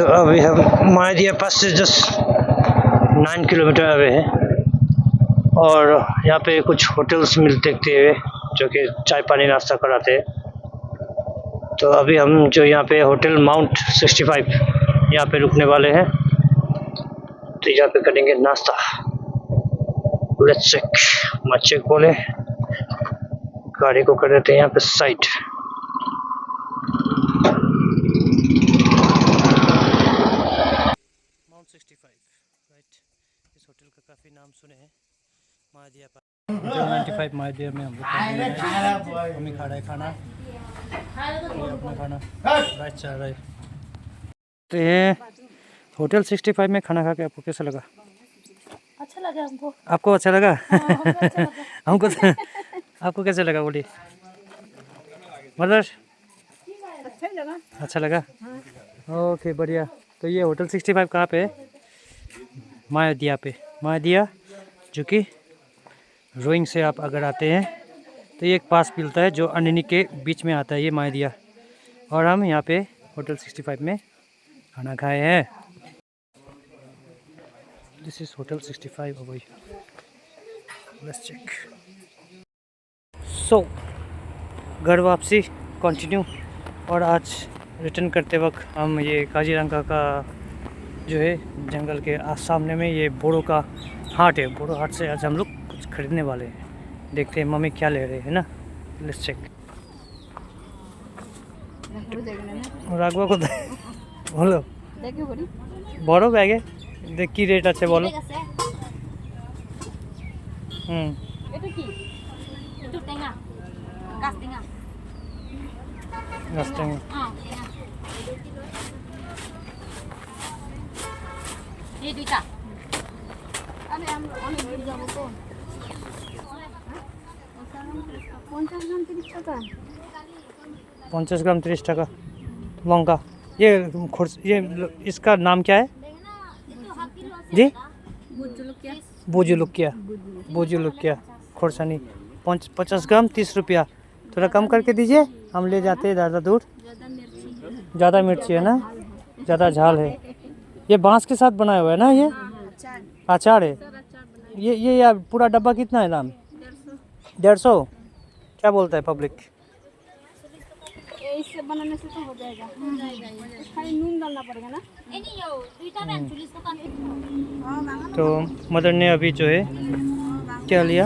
तो अभी हम मायदिया पास से जस्ट 9 किलोमीटर अवे है और यहाँ पे कुछ होटल्स देखते हुए जो कि चाय पानी नाश्ता कराते हैं। तो अभी हम जो यहाँ पे होटल माउंट 65 यहाँ पे रुकने वाले हैं, तो यहाँ पे करेंगे नाश्ता। Let's check. मैं चेक बोले गाड़ी को कर देते हैं यहाँ पे साइड। माउंट 65 राइट, इस होटल का काफ़ी नाम सुने हैं। मायदिया होटल 95 मायदिया में हम लोग मम्मी खा रहे हैं खाना, अपना खाना राइट चल रहा है। तो ये होटल 65 में खाना खा के आपको कैसा लगा? अच्छा लगा हमको। आपको अच्छा लगा? हमको आपको कैसा लगा बोलिए? मतलब अच्छा लगा। ओके बढ़िया। तो ये होटल 65 कहाँ पे है? मायदिया पे। मायदिया जो कि रोइंग से आप अगर आते हैं तो ये एक पास मिलता है जो अनिनी के बीच में आता है, ये मायदिया। और हम यहाँ पे होटल 65 में खाना खाए हैं। This is hotel 65 over here. Let's check. सो घर वापसी कंटिन्यू। और आज रिटर्न करते वक्त हम ये काजीरंगा का जो है जंगल के सामने में ये बोरो का हाट है। बोरो हाट से आज हम लोग कुछ खरीदने वाले हैं। देखते हैं मम्मी क्या ले रहे हैं ना। Let's check. राघवा को बोलो बड़ो बैग है, देख की रेट আছে বলো। এটা কি? এটা টেঙ্গা, গাছ টেঙ্গা। গাছ টেঙ্গা। এই দুইটা। আরে আমরা অনেক দূর যাব তো। 50 গ্রাম 30 টাকা। 50 ग्राम 30 टका लौंगा। ये इसका नाम क्या है जी? बुजुलुकिया खोरसानी। 50 ग्राम 30 रुपया। थोड़ा कम करके दीजिए, हम ले जाते हैं ज़्यादा दूर। ज़्यादा मिर्ची है ना, ज़्यादा झाल है। ये बांस के साथ बनाया हुआ है ना, ये अचार है। ये यार पूरा डब्बा कितना है दाम? 150। क्या बोलता है पब्लिक? इससे बनाने से तो हो जाएगा। खाली नून डालना पड़ेगा ना। तो मदर ने अभी जो है क्या लिया,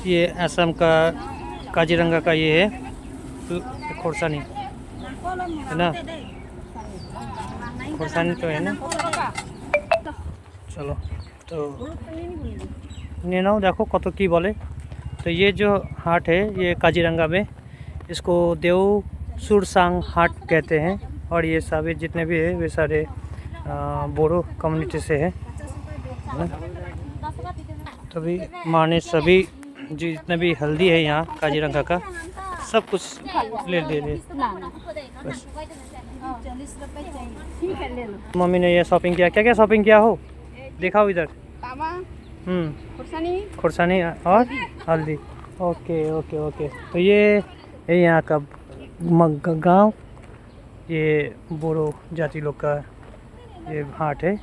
ये असम का काजीरंगा का ये है खोरसानी है ना, खोरसानी तो है ना। चलो तो देखो कत की बोले। तो ये जो हाट है ये काजीरंगा में, इसको देव सुरसांग हाट कहते हैं। और ये सभी जितने भी है वे सारे बोरो कम्युनिटी से है। तभी माँ ने सभी जितने भी हल्दी है यहाँ काजीरंगा का सब कुछ ले दे रहे। बस मम्मी ने ये शॉपिंग किया। क्या क्या शॉपिंग किया हो दिखाओ इधर। खुरसानी और हल्दी। Okay okay okay. तो ये यहाँ का गांव, ये बोरो जाति लोग का ये हाट है।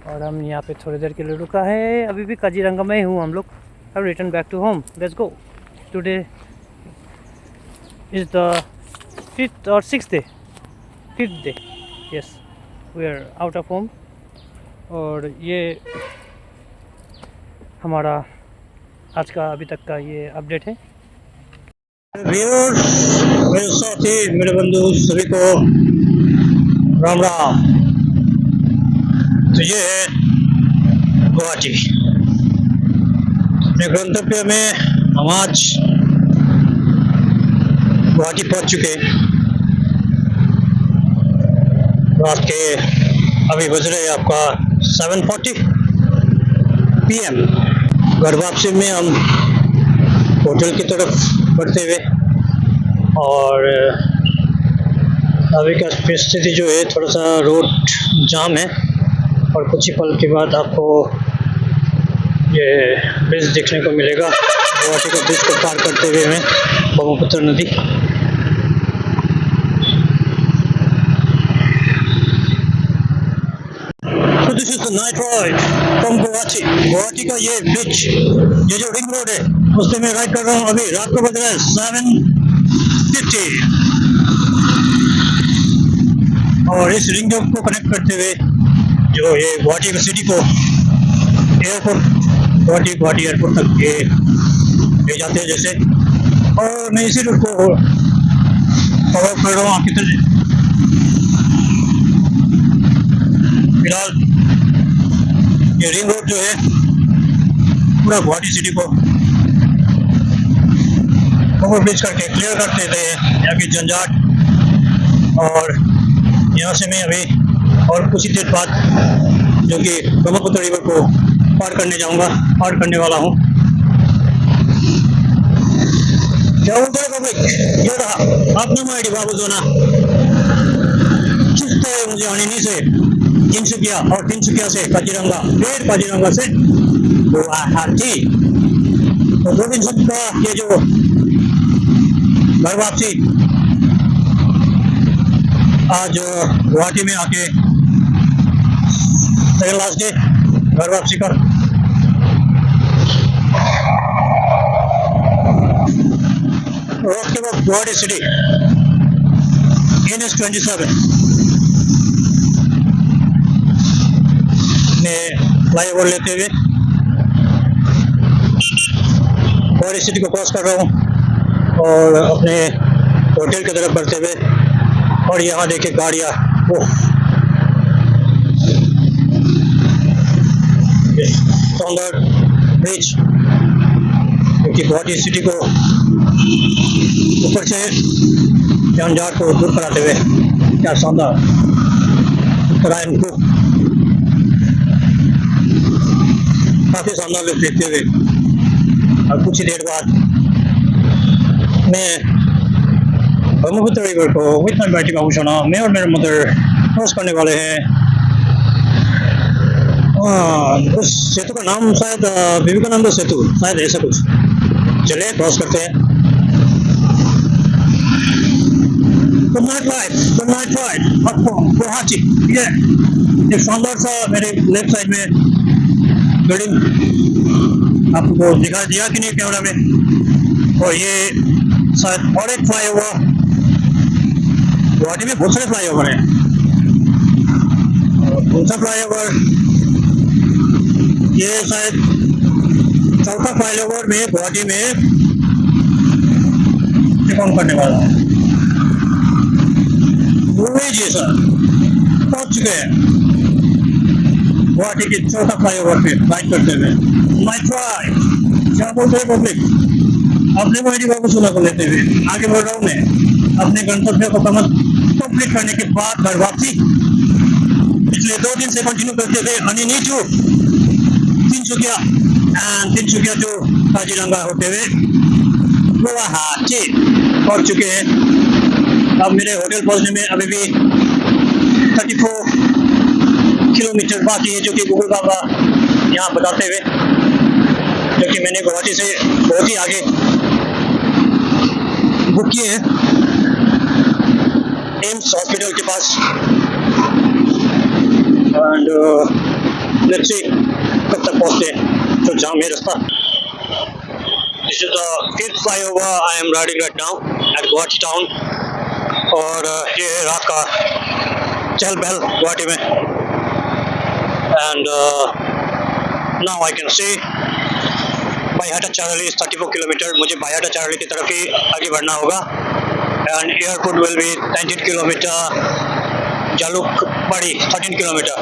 और हम यहाँ पे थोड़ी देर के लिए रुका है। अभी भी काजीरंगा में ही हूँ हम लोग। अब return back to home. Let's go. Today is the 5th और 6th day, 5th day. Yes, we are out of home. और ये हमारा आज का अभी तक का ये अपडेट है। मेरे साथी, मेरे बंधु सभी को राम राम। तो ये है गुवाहाटी। अपने गंतव्य में हम आज गुवाहाटी पहुंच चुके। रात के अभी बज रहे आपका 7:40 PM। घर वापसी में हम होटल की तरफ बढ़ते हुए, और अभी का परिस्थिति जो है थोड़ा सा रोड जाम है। और कुछ ही पल के बाद आपको ये ब्रिज देखने को मिलेगा। गुवाहाटी का ब्रिज को पार करते हुए हमें ब्रह्मपुत्र नदी। This is the night ride from Guwahati. Guwahati का ये बीच, ये जो रिंग रोड है उससे मैं राइड कर रहा हूँ। अभी रात को बज रहा है 7:50 और इस रिंग रोड को कनेक्ट करते हुए जो ये गुवाहाटी की सिटी को एयरपोर्ट, गुवाहाटी एयरपोर्ट तक ये ले जाते हैं जैसे। और मैं इसी रूट को कवर कर रहा हूँ आपकी तरह। फिलहाल ये रिंग रोड जो है पूरा गुवाहाटी सिटी को ओवर ब्रिज करके क्लियर कर देते हैं यहाँ की झंझाट। और यहाँ से मैं अभी और कुछ ही देर बाद जो कि ब्रह्मपुत्र रिवर को पार करने वाला हूँ। क्या बोलते हैं पब्लिक? ये रहा अपना माइडी बाबू जोना खींचते है मुझे अनिनी से तिनसुकिया और तिनसुकिया से काजीरंगा, फिर काजीरंगा से गुवाहाटी। तो 2 दिन का ये जो घर वापसी आज गुवाहाटी में आके सेकंड लास्ट डे घर वापसी का। रोड के बाद गुवाहाटी सिटी NH27 में फ्लाईओवर लेते हुए गुवाहाटी सिटी को क्रॉस कर रहा हूँ और अपने होटल की तरफ बढ़ते हुए। और यहाँ देखिए गाड़ियाँ, शानदार ब्रिज क्योंकि गुवाहाटी सिटी को ऊपर से झंझाट को दूर कराते हुए क्या शानदार को काफी शानदार लुक देखते हुए। और कुछ ही देर बाद मैं ब्रह्मपुत्र रिवर को विथ माय बेटी बाबूसोना, मैं और मेरे मदर क्रॉस करने वाले हैं। उस सेतु का नाम शायद विवेकानंद सेतु, शायद ऐसा कुछ। चलिए क्रॉस करते हैं। Good night ride from Guwahati. ये एक शानदार सा मेरे लेफ्ट साइड में बिल्डिंग आपको दिखा दिया कि नहीं कैमरा में। और ये शायद और एक फ्लाईओवर, गुवाहाटी में बहुत सारे फ्लाईओवर हैं। कौन सा फ्लाईओवर? ये शायद चौथा फ्लाईओवर में गुवाहाटी में काम करने वाला है। जी सर पहुंच चुके हैं गुवाहाटी के चौथा फ्लाईओवर पे राइड करते हुए। माय ट्राई क्या बोलते हैं पब्लिक? अपने माइडी बाबूसोना को लेते हुए आगे बढ़ रहा हूँ मैं अपने गंतव्य को कंप्लीट करने के बाद घर वापसी। पिछले 2 दिन से कंटिन्यू करते हुए Anini to Tinsukia and Tinsukia to Kaziranga होते हुए गुवाहाटी पहुंच चुके हैं। अब मेरे होटल पहुंचने में अभी भी 34 किलोमीटर बाकी है, जो कि गूगल बाबा यहाँ बताते हुए, जो कि मैंने गुवाहाटी से बहुत ही आगे बुक किए हैं एम्स हॉस्पिटल के पास। एंड लेट्स सी कब तक पहुंचते हैं। तो जाम है रास्ता। This is the 5th flyover I am riding right now at Guwahati town. और ये है रात का चहल पहल गुवाहाटी में। And now I can see Baihata Charali 34 kilometre. मुझे बायहाटा चारली की तरफ ही आगे बढ़ना होगा। And airport will be 19 kilometre, Jalukbari 13 kilometre.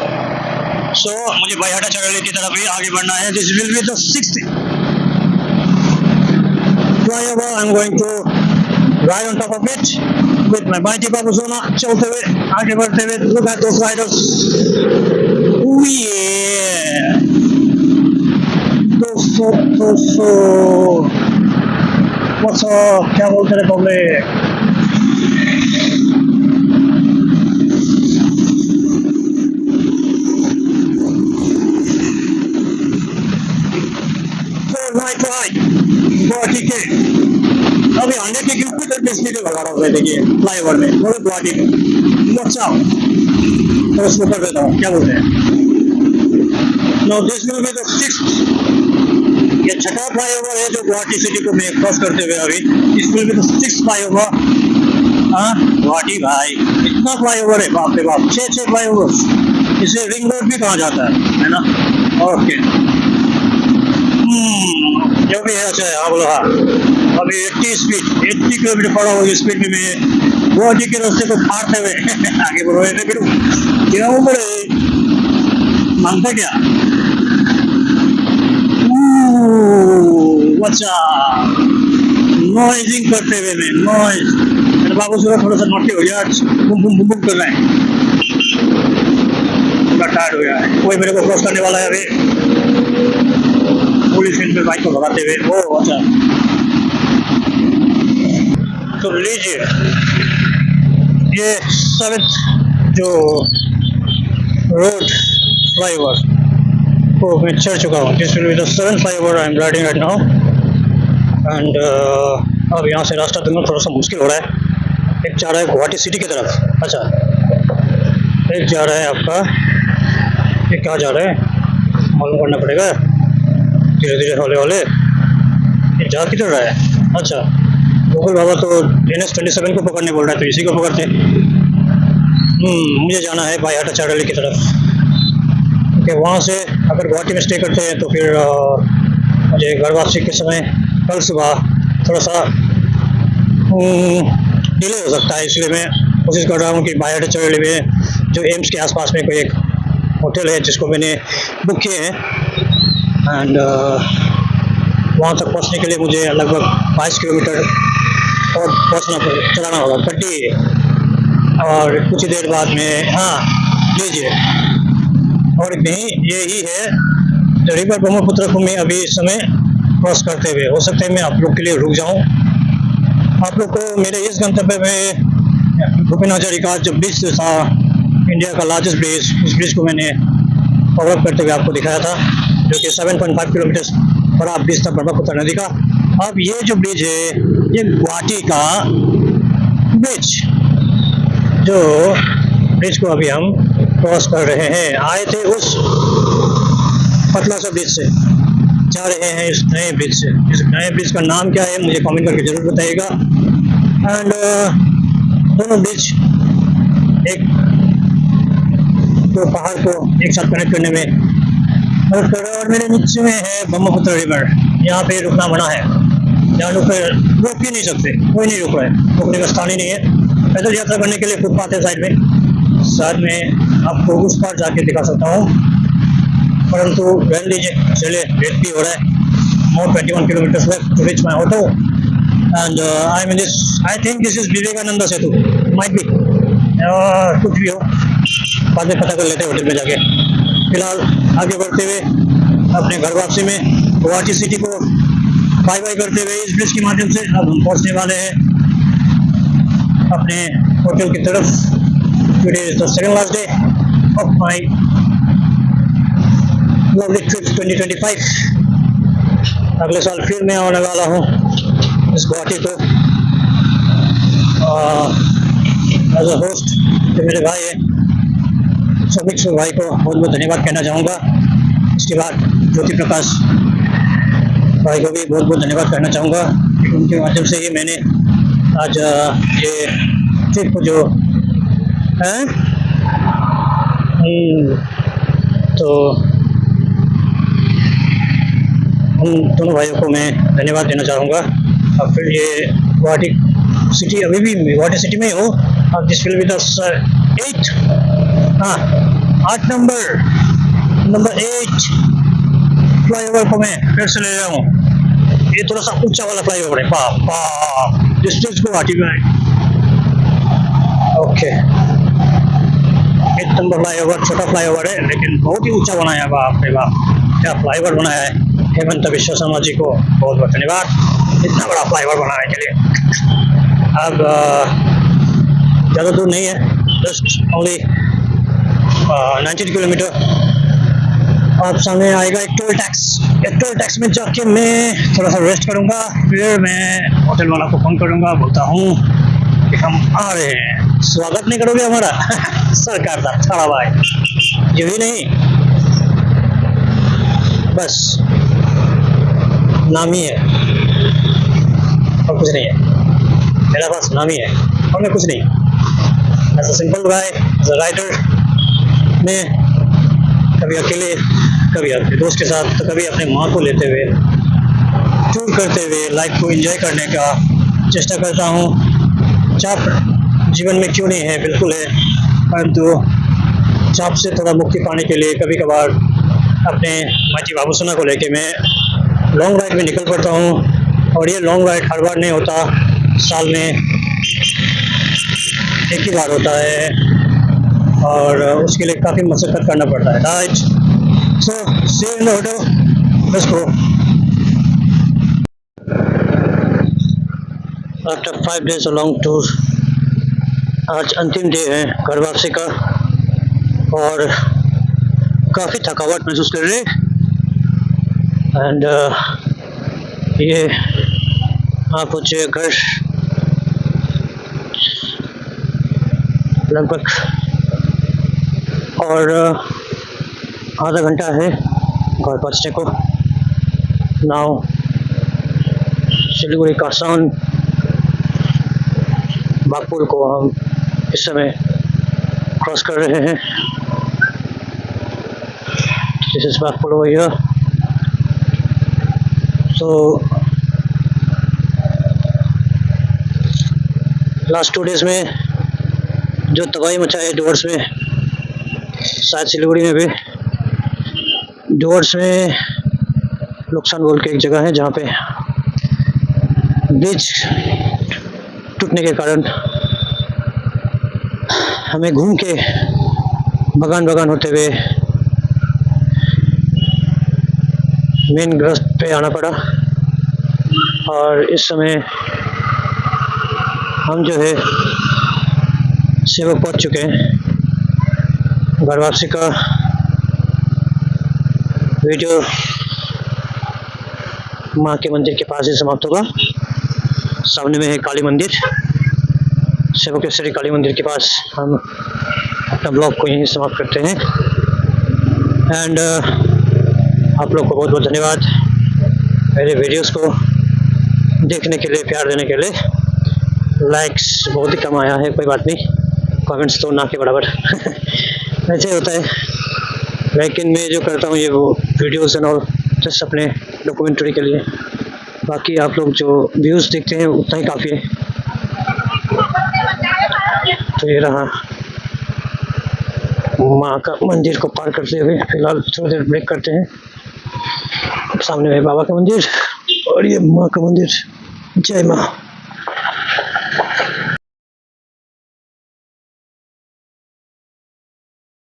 So मुझे बायहाटा चारली की तरफ ही आगे बढ़ना है। This will be the 6th flyover. I'm going to ride on top of it with my mighty बाबूसोना। चलते हुए आगे बढ़ते हुए, look at those riders. Oh yeah, दोस्तों what's up? क्या बोलते हैं पब्लिक? नाइट राइड गुवाहाटी के अभी 100 किलोमीटर पे स्पीड लगा रहा हूँ। देखिए फ्लाईओवर में गुवाहाटी में बचाओ तो उसको कर देता हूँ। क्या बोलते हैं? No this will be the sixth, ये छठा फ्लाईओवर है जो गुवाहाटी सिटी को मैं क्रॉस करते हुए अभी, this will be the sixth flyover. हाँ गुवाहाटी भाई इतना फ्लाईओवर है, बाप रे बाप, 6 फ्लाईओवर, इसे रिंग रोड भी कहा जाता है ना। ओके जो भी है अच्छा है। हाँ बोलो हाँ, अभी 80 किलोमीटर पर आवर स्पीड में मैं गुवाहाटी के रास्ते को फाड़ते हुए आगे बढ़ रहे थे। फिर क्या ऊपर मांगता क्या, अच्छा नॉइजिंग करते हुए मैं नॉइज, मेरे बाबू सुबह थोड़ा सा नोटी हो गया, बुम बुम बुम बुम कर रहे हैं, थोड़ा टायर्ड हो गया है। कोई मेरे को क्रॉस करने वाला है अभी, पुलिस इन पे बाइक को भगाते हुए। ओ अच्छा तो लीजिए ये 7th जो रोड फ्लाईओवर को मैं चढ़ चुका हूँ। This will be the 7th flyover I am riding right now and अब यहाँ से रास्ता ढूंढना थोड़ा सा मुश्किल हो रहा है। एक जा रहा है गुवाहाटी सिटी की तरफ, अच्छा एक जा रहा है आपका, ये क्या जा रहा है मालूम करना पड़ेगा धीरे धीरे हौले हौले। ये जा किधर रहा है, अच्छा गूगल बाबा तो NH27 को पकड़ने बोल रहा है, तो इसी को पकड़ते। मुझे जाना है बाईहाटा चारली की तरफ, क्योंकि वहाँ से अगर गुवाहाटी में स्टे करते हैं तो फिर मुझे घर वापसी के समय कल सुबह थोड़ा सा डिले हो सकता है, इसलिए मैं कोशिश कर रहा हूँ कि बाईहाटा चारली में जो एम्स के आसपास में कोई एक होटल है जिसको मैंने बुक किए हैं, एंड वहाँ तक पहुँचने के लिए मुझे लगभग 22 किलोमीटर और चलाना होगा पट्टी, और कुछ ही देर बाद में हाँ लीजिए। और नहीं यही है जो रिवर ब्रह्मपुत्र को मैं अभी इस समय क्रॉस करते हुए, हो सकता है मैं आप लोग के लिए रुक जाऊँ, आप लोग को मेरे इस गंतव्य में भूपेन हजारिका जो ब्रिज था इंडिया का लार्जेस्ट ब्रिज, उस ब्रिज को मैंने कवर अप करते हुए आपको दिखाया था, जो कि 7.5 किलोमीटर बड़ा ब्रिज था ब्रह्मपुत्र नदी का। अब ये जो ब्रिज है ये गुवाहाटी का ब्रिज, जो ब्रिज को अभी हम क्रॉस कर रहे हैं। आए थे उस पतला सा ब्रिज से, जा रहे हैं इस नए ब्रिज से। इस नए ब्रिज का नाम क्या है मुझे कमेंट करके जरूर बताइएगा। एंड दोनों ब्रिज एक दो पहाड़ को एक साथ कनेक्ट करने में मदद कर रहा है। और मेरे नीचे में है ब्रह्मपुत्र रिवर, यहाँ पे रुकना मना है, यहाँ रुक ही नहीं सकते, कोई नहीं रुक रहा है, रुकने का स्थान ही नहीं है। पैदल यात्रा करने के लिए फुटपाथ है साइड में आपको उस पार जाके दिखा सकता हूँ, परंतु रहने दीजिए, चलिए लेट भी हो रहा है। More 21 kilometre left to reach my auto and I mean this, I think this is Vivekananda Setu, might be, कुछ भी हो बाद में पता कर लेते हैं होटल में जाके। फिलहाल आगे बढ़ते हुए अपने घर वापसी में गुवाहाटी सिटी को बाय बाय करते हुए इस ब्रिज के माध्यम से अब हम पहुंचने वाले हैं अपने होटल की तरफ। Today is the second last day of my lovely trip 2025। अगले साल फिर मैं आने वाला हूँ इस गुवाहाटी को एज अ होस्ट। जो मेरे भाई है समीक भाई को बहुत बहुत धन्यवाद कहना चाहूँगा। इसके बाद ज्योति प्रकाश भाई को भी बहुत बहुत धन्यवाद कहना चाहूँगा, उनके माध्यम से ही मैंने आज ये ट्रिप को जो है तो उन दोनों भाइयों को मैं धन्यवाद देना चाहूँगा। अब फिर ये गुवाहाटी सिटी, अभी भी गुवाहाटी सिटी में ही हो, अब this will be the 8 number 8 flyover को मैं फिर से ले रहा हूँ। ये थोड़ा सा ऊंचा वाला फ्लाईओवर है, बाप डिस्टेंस गुवाहाटी में। ओके 8 नंबर फ्लाईओवर छोटा फ्लाईओवर है लेकिन बहुत ही ऊंचा बनाया, बाप रे बाप क्या फ्लाईओवर बनाया है। हेमंत विश्व शर्मा जी को बहुत बहुत धन्यवाद इतना बड़ा फ्लाईओवर बनाने के लिए। अब ज़्यादा दूर नहीं है, जस्ट ओनली 19 किलोमीटर। अब सामने आएगा एक टोल टैक्स में जाके मैं थोड़ा सा रेस्ट करूंगा, फिर मैं होटल वाला को फोन करूंगा, बोलता हूँ कि हम आ रहे हैं, स्वागत नहीं करोगे हमारा सरकार का छाड़ा भाई। ये भी नहीं बस नाम ही है और कुछ नहीं है। मेरा पास नाम ही है और मैं कुछ नहीं। As a simple guy, as a rider, मैं कभी अकेले, कभी अपने दोस्त के साथ, तो कभी अपने माँ को लेते हुए टूर करते हुए लाइफ को एंजॉय करने का चेष्टा करता हूँ। चाप जीवन में क्यों नहीं है, बिल्कुल है, परंतु चाप से थोड़ा मुक्ति पाने के लिए कभी कभार अपने माची बाबूसोना को लेके मैं लॉन्ग राइड में निकल पड़ता हूँ। और ये लॉन्ग राइड हर बार नहीं होता, साल में एक ही बार होता है और उसके लिए काफ़ी मशक्क़त करना पड़ता है। Right, so see in the auto, let's go. After 5 days long tour, आज अंतिम डे है घर वापसी का और काफ़ी थकावट महसूस कर रहे हैं। एंड ये आप पहुँचे घर लगभग और आधा घंटा है घर पहुँचने को। नाउ सिलीगुड़ी कासाउन बागपुर को हम इस समय क्रॉस कर रहे हैं। This is Bagpur over here. So last 2 days में जो तबाही मचा है डुवर्स में, शायद सिलीगुड़ी में भी, डुवर्स में नुकसान बोल के एक जगह है जहाँ पे ब्रिज टूटने के कारण हमें घूम के बगान होते हुए मेन ग्रस्त पे आना पड़ा। और इस समय हम जो है सेवक पहुंच चुके हैं। घर वापसी का वीडियो माँ के मंदिर के पास ही समाप्त होगा। सामने में है काली मंदिर, सेवकेश्वरी काली मंदिर के पास हम अपना ब्लॉग को यहीं समाप्त करते हैं। एंड आप लोग को बहुत बहुत धन्यवाद मेरे वीडियोस को देखने के लिए, प्यार देने के लिए। लाइक्स बहुत ही कम आया है, कोई बात नहीं, कमेंट्स तो ना के बराबर ऐसे होता है। लेकिन मैं जो करता हूँ ये वो वीडियोस एंड ऑल जस्ट अपने डॉक्यूमेंट्री के लिए, बाकी आप लोग जो व्यूज़ देखते हैं उतना ही काफ़ी है। तो ये रहा माँ का मंदिर को पार करते हुए, फिलहाल थोड़ी देर ब्रेक करते हैं। सामने है बाबा का मंदिर और ये माँ का मंदिर। जय माँ।